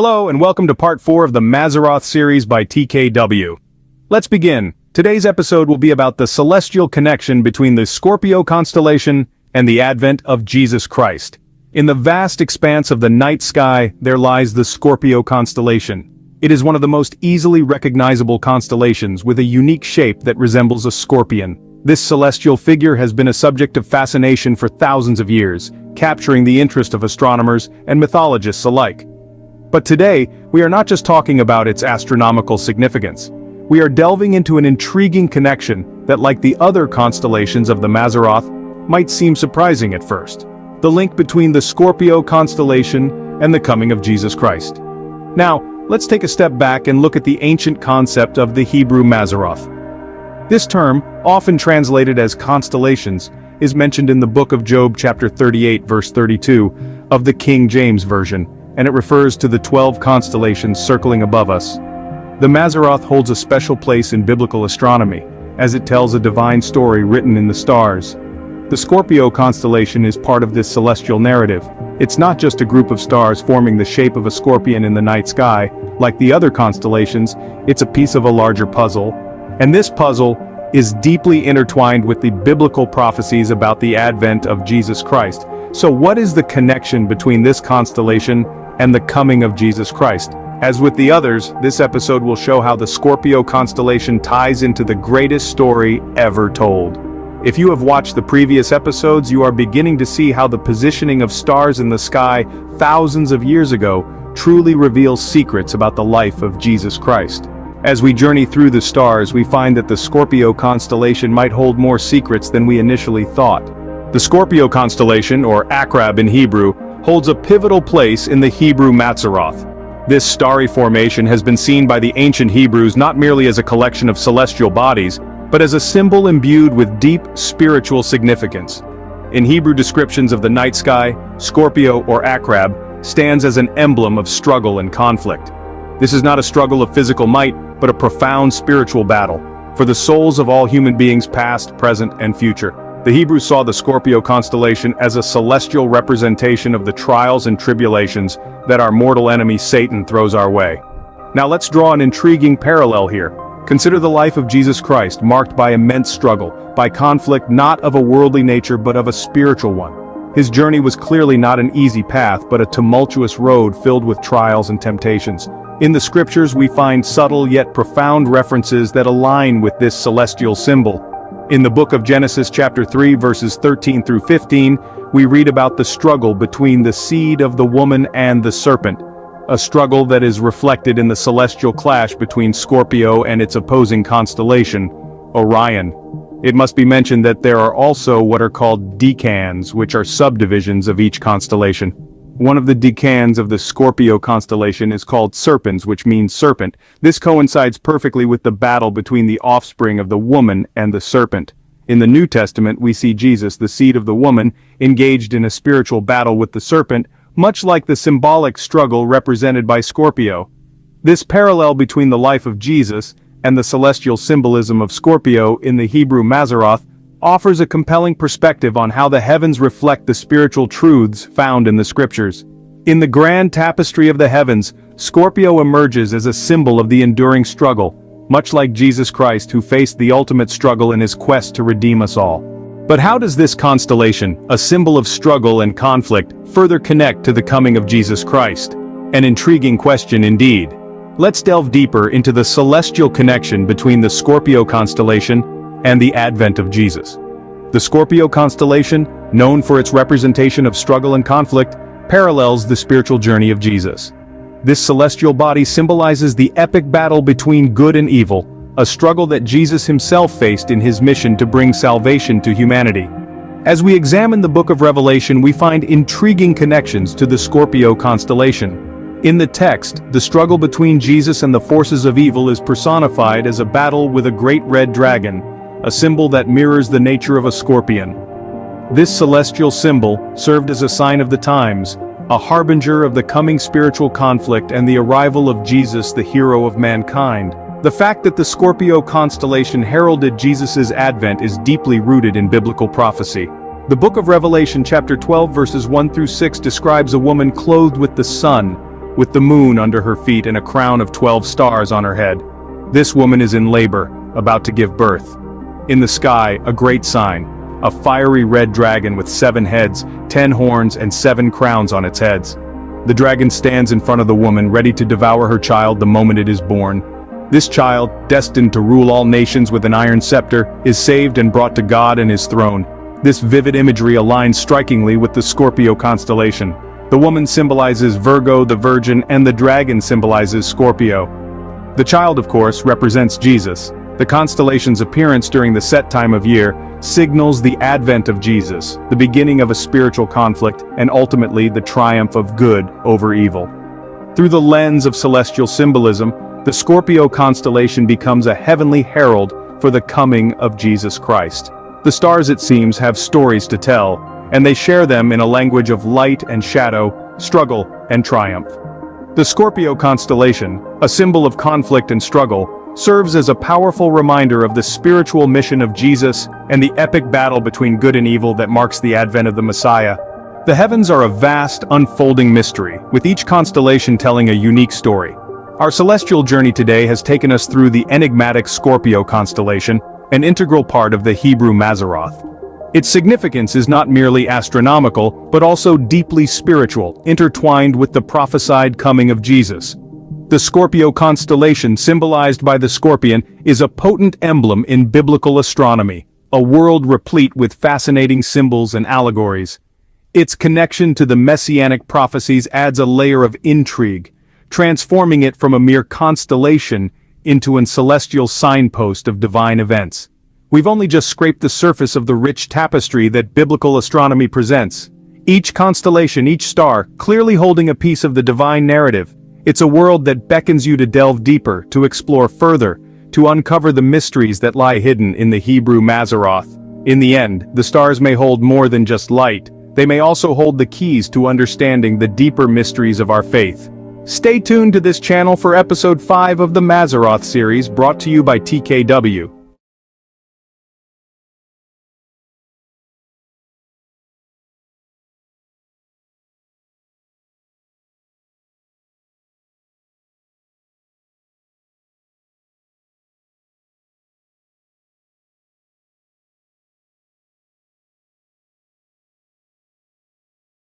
Hello and welcome to part 4 of the Mazzaroth series by TKW. Let's begin. Today's episode will be about the celestial connection between the Scorpio constellation and the advent of Jesus Christ. In the vast expanse of the night sky, there lies the Scorpio constellation. It is one of the most easily recognizable constellations with a unique shape that resembles a scorpion. This celestial figure has been a subject of fascination for thousands of years, capturing the interest of astronomers and mythologists alike. But today, we are not just talking about its astronomical significance. We are delving into an intriguing connection that, like the other constellations of the Mazzaroth, might seem surprising at first. The link between the Scorpio constellation and the coming of Jesus Christ. Now, let's take a step back and look at the ancient concept of the Hebrew Mazzaroth. This term, often translated as constellations, is mentioned in the book of Job chapter 38 verse 32 of the King James Version, and it refers to the 12 constellations circling above us. The Mazzaroth holds a special place in biblical astronomy, as it tells a divine story written in the stars. The Scorpio constellation is part of this celestial narrative. It's not just a group of stars forming the shape of a scorpion in the night sky. Like the other constellations, it's a piece of a larger puzzle. And this puzzle is deeply intertwined with the biblical prophecies about the advent of Jesus Christ. So what is the connection between this constellation and the coming of Jesus Christ? As with the others, this episode will show how the Scorpio constellation ties into the greatest story ever told. If you have watched the previous episodes, you are beginning to see how the positioning of stars in the sky thousands of years ago truly reveals secrets about the life of Jesus Christ. As we journey through the stars, we find that the Scorpio constellation might hold more secrets than we initially thought. The Scorpio constellation, or Akrab in Hebrew, holds a pivotal place in the Hebrew Mazzaroth. This starry formation has been seen by the ancient Hebrews not merely as a collection of celestial bodies, but as a symbol imbued with deep spiritual significance. In Hebrew descriptions of the night sky, Scorpio, or Akrab, stands as an emblem of struggle and conflict. This is not a struggle of physical might, but a profound spiritual battle for the souls of all human beings past, present, and future. The Hebrews saw the Scorpio constellation as a celestial representation of the trials and tribulations that our mortal enemy Satan throws our way. Now let's draw an intriguing parallel here. Consider the life of Jesus Christ, marked by immense struggle, by conflict not of a worldly nature but of a spiritual one. His journey was clearly not an easy path but a tumultuous road filled with trials and temptations. In the scriptures we find subtle yet profound references that align with this celestial symbol. In the book of Genesis chapter 3 verses 13 through 15, we read about the struggle between the seed of the woman and the serpent, a struggle that is reflected in the celestial clash between Scorpio and its opposing constellation, Orion. It must be mentioned that there are also what are called decans, which are subdivisions of each constellation. One of the decans of the Scorpio constellation is called Serpens, which means serpent. This coincides perfectly with the battle between the offspring of the woman and the serpent. In the New Testament, we see Jesus, the seed of the woman, engaged in a spiritual battle with the serpent, much like the symbolic struggle represented by Scorpio. This parallel between the life of Jesus and the celestial symbolism of Scorpio in the Hebrew Mazzaroth offers a compelling perspective on how the heavens reflect the spiritual truths found in the scriptures. In the grand tapestry of the heavens, Scorpio emerges as a symbol of the enduring struggle, much like Jesus Christ, who faced the ultimate struggle in his quest to redeem us all. But how does this constellation, a symbol of struggle and conflict, further connect to the coming of Jesus Christ? An intriguing question indeed. Let's delve deeper into the celestial connection between the Scorpio constellation and the advent of Jesus. The Scorpio constellation, known for its representation of struggle and conflict, parallels the spiritual journey of Jesus. This celestial body symbolizes the epic battle between good and evil, a struggle that Jesus himself faced in his mission to bring salvation to humanity. As we examine the book of Revelation, we find intriguing connections to the Scorpio constellation. In the text, the struggle between Jesus and the forces of evil is personified as a battle with a great red dragon, a symbol that mirrors the nature of a scorpion. This celestial symbol served as a sign of the times, a harbinger of the coming spiritual conflict and the arrival of Jesus, the hero of mankind. The fact that the Scorpio constellation heralded Jesus' advent is deeply rooted in biblical prophecy. The book of Revelation chapter 12 verses 1 through 6 describes a woman clothed with the sun, with the moon under her feet and a crown of 12 stars on her head. This woman is in labor, about to give birth. In the sky, a great sign, a fiery red dragon with 7 heads, 10 horns and 7 crowns on its heads. The dragon stands in front of the woman, ready to devour her child the moment it is born. This child, destined to rule all nations with an iron scepter, is saved and brought to God and his throne. This vivid imagery aligns strikingly with the Scorpio constellation. The woman symbolizes Virgo, the Virgin, and the dragon symbolizes Scorpio. The child, of course, represents Jesus. The constellation's appearance during the set time of year signals the advent of Jesus, the beginning of a spiritual conflict, and ultimately the triumph of good over evil. Through the lens of celestial symbolism, the Scorpio constellation becomes a heavenly herald for the coming of Jesus Christ. The stars, it seems, have stories to tell, and they share them in a language of light and shadow, struggle and triumph. The Scorpio constellation, a symbol of conflict and struggle, serves as a powerful reminder of the spiritual mission of Jesus and the epic battle between good and evil that marks the advent of the Messiah. The heavens are a vast, unfolding mystery, with each constellation telling a unique story. Our celestial journey today has taken us through the enigmatic Scorpio constellation, an integral part of the Hebrew Mazzaroth. Its significance is not merely astronomical, but also deeply spiritual, intertwined with the prophesied coming of Jesus. The Scorpio constellation, symbolized by the scorpion, is a potent emblem in biblical astronomy, a world replete with fascinating symbols and allegories. Its connection to the messianic prophecies adds a layer of intrigue, transforming it from a mere constellation into a celestial signpost of divine events. We've only just scraped the surface of the rich tapestry that biblical astronomy presents. Each constellation, each star, clearly holding a piece of the divine narrative. It's a world that beckons you to delve deeper, to explore further, to uncover the mysteries that lie hidden in the Hebrew Mazzaroth. In the end, the stars may hold more than just light. They may also hold the keys to understanding the deeper mysteries of our faith. Stay tuned to this channel for episode 5 of the Mazzaroth series, brought to you by TKW.